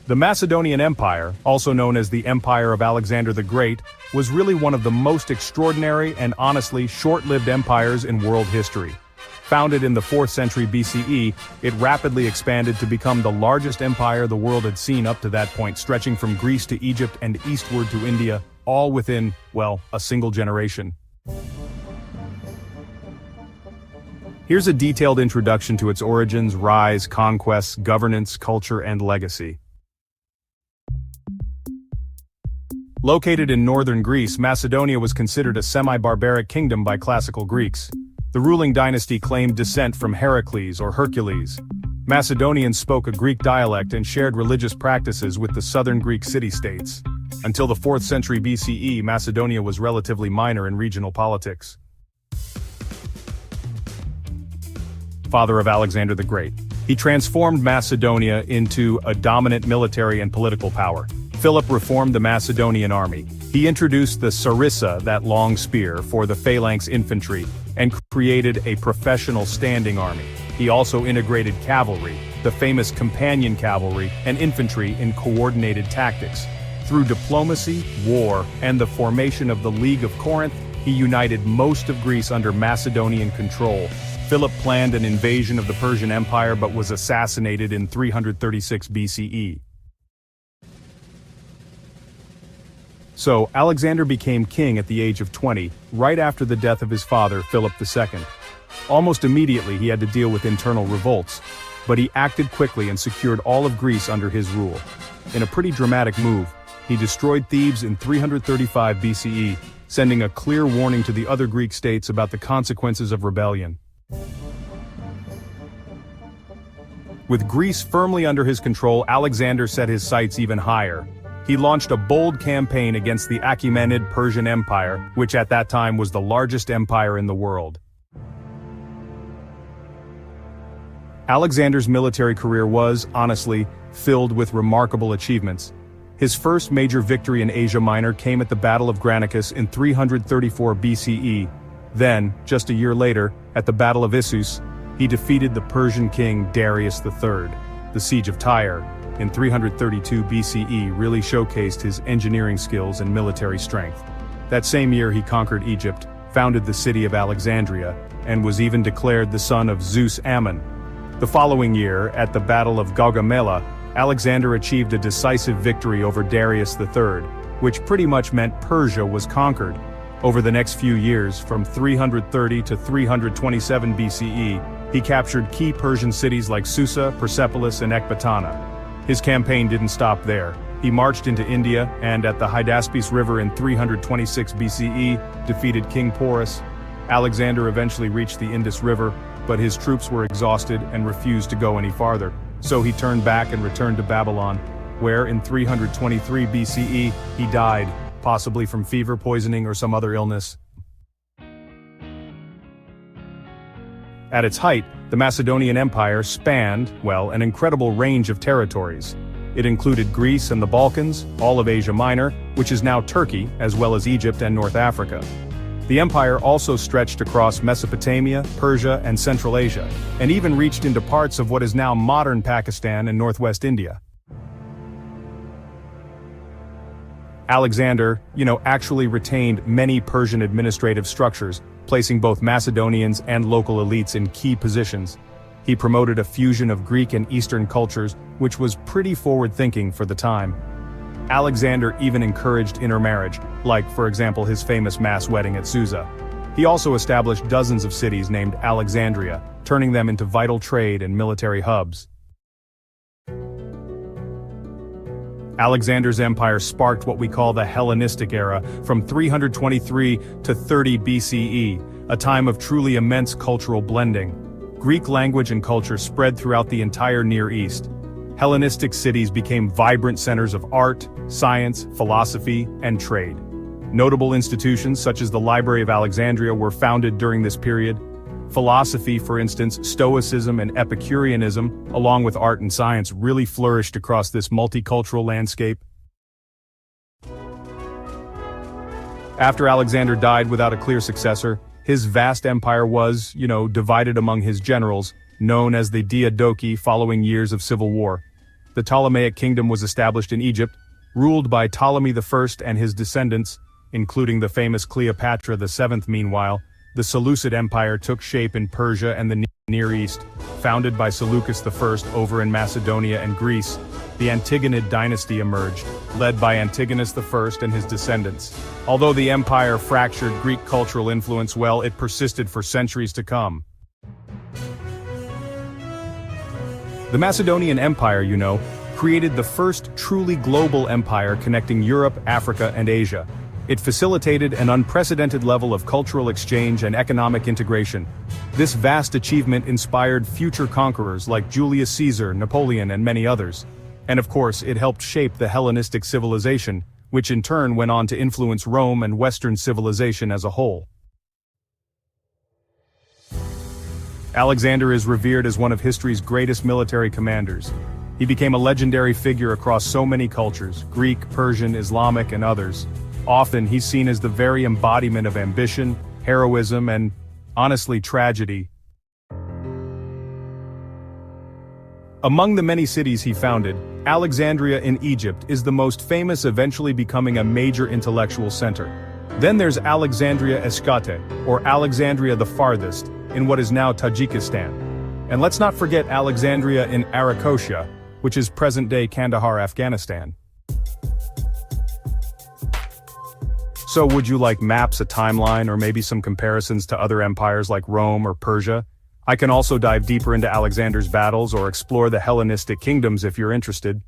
The Macedonian Empire, also known as the Empire of Alexander the Great, was really one of the most extraordinary and honestly short-lived empires in world history. Founded in the 4th century BCE, it rapidly expanded to become the largest empire the world had seen up to that point, stretching from Greece to Egypt and eastward to India, all within, well, a single generation. Here's a detailed introduction to its origins, rise, conquests, governance, culture, and legacy. Located in northern Greece, Macedonia was considered a semi-barbaric kingdom by classical Greeks. The ruling dynasty claimed descent from Heracles or Hercules. Macedonians spoke a Greek dialect and shared religious practices with the southern Greek city-states. Until the 4th century BCE, Macedonia was relatively minor in regional politics. Father of Alexander the Great. He transformed Macedonia into a dominant military and political power. Philip reformed the Macedonian army. He introduced the sarissa, that long spear, for the phalanx infantry, and created a professional standing army. He also integrated cavalry, the famous companion cavalry, and infantry in coordinated tactics. Through diplomacy, war, and the formation of the League of Corinth, he united most of Greece under Macedonian control. Philip planned an invasion of the Persian Empire but was assassinated in 336 BCE. So, Alexander became king at the age of 20, right after the death of his father, Philip II. Almost immediately he had to deal with internal revolts, but he acted quickly and secured all of Greece under his rule. In a pretty dramatic move, he destroyed Thebes in 335 BCE, sending a clear warning to the other Greek states about the consequences of rebellion. With Greece firmly under his control, Alexander set his sights even higher. He launched a bold campaign against the Achaemenid Persian Empire, which at that time was the largest empire in the world. Alexander's military career was, honestly, filled with remarkable achievements. His first major victory in Asia Minor came at the Battle of Granicus in 334 BCE. Then, just a year later, at the Battle of Issus, he defeated the Persian king Darius III. The Siege of Tyre, in 332 BCE, really showcased his engineering skills and military strength. That same year he conquered Egypt, founded the city of Alexandria, and was even declared the son of Zeus Ammon. The following year, at the Battle of Gaugamela, Alexander achieved a decisive victory over Darius III, which pretty much meant Persia was conquered. Over the next few years, from 330 to 327 BCE, he captured key Persian cities like Susa, Persepolis, and Ecbatana. His campaign didn't stop there. He marched into India and at the Hydaspes River in 326 BCE, defeated King Porus. Alexander eventually reached the Indus River, but his troops were exhausted and refused to go any farther. So he turned back and returned to Babylon, where in 323 BCE he died, possibly from fever poisoning or some other illness. At its height, the Macedonian Empire spanned, well, an incredible range of territories. It included Greece and the Balkans, all of Asia Minor, which is now Turkey, as well as Egypt and North Africa. The empire also stretched across Mesopotamia, Persia, and Central Asia, and even reached into parts of what is now modern Pakistan and northwest India. Alexander, actually retained many Persian administrative structures, placing both Macedonians and local elites in key positions. He promoted a fusion of Greek and Eastern cultures, which was pretty forward-thinking for the time. Alexander even encouraged intermarriage, like, for example, his famous mass wedding at Susa. He also established dozens of cities named Alexandria, turning them into vital trade and military hubs. Alexander's empire sparked what we call the Hellenistic era, from 323 to 30 BCE, a time of truly immense cultural blending. Greek language and culture spread throughout the entire Near East. Hellenistic cities became vibrant centers of art, science, philosophy, and trade. Notable institutions such as the Library of Alexandria were founded during this period. Philosophy, for instance, Stoicism and Epicureanism, along with art and science, really flourished across this multicultural landscape. After Alexander died without a clear successor, his vast empire was, divided among his generals, known as the Diadochi, following years of civil war. the Ptolemaic kingdom was established in Egypt, ruled by Ptolemy I and his descendants, including the famous Cleopatra VII. Meanwhile, the Seleucid Empire took shape in Persia and the Near East, founded by Seleucus I over in Macedonia and Greece. The Antigonid dynasty emerged, led by Antigonus I and his descendants. Although the empire fractured Greek cultural influence, well, it persisted for centuries to come. The Macedonian Empire, created the first truly global empire connecting Europe, Africa, and Asia. It facilitated an unprecedented level of cultural exchange and economic integration. This vast achievement inspired future conquerors like Julius Caesar, Napoleon, and many others. And of course, it helped shape the Hellenistic civilization, which in turn went on to influence Rome and Western civilization as a whole. Alexander is revered as one of history's greatest military commanders. He became a legendary figure across so many cultures, Greek, Persian, Islamic, and others. Often, he's seen as the very embodiment of ambition, heroism, and, honestly, tragedy. Among the many cities he founded, Alexandria in Egypt is the most famous, eventually becoming a major intellectual center. Then there's Alexandria Eskate, or Alexandria the Farthest, in what is now Tajikistan. And let's not forget Alexandria in Arakosia, which is present-day Kandahar, Afghanistan. So would you like maps, a timeline, or maybe some comparisons to other empires like Rome or Persia? I can also dive deeper into Alexander's battles or explore the Hellenistic kingdoms if you're interested.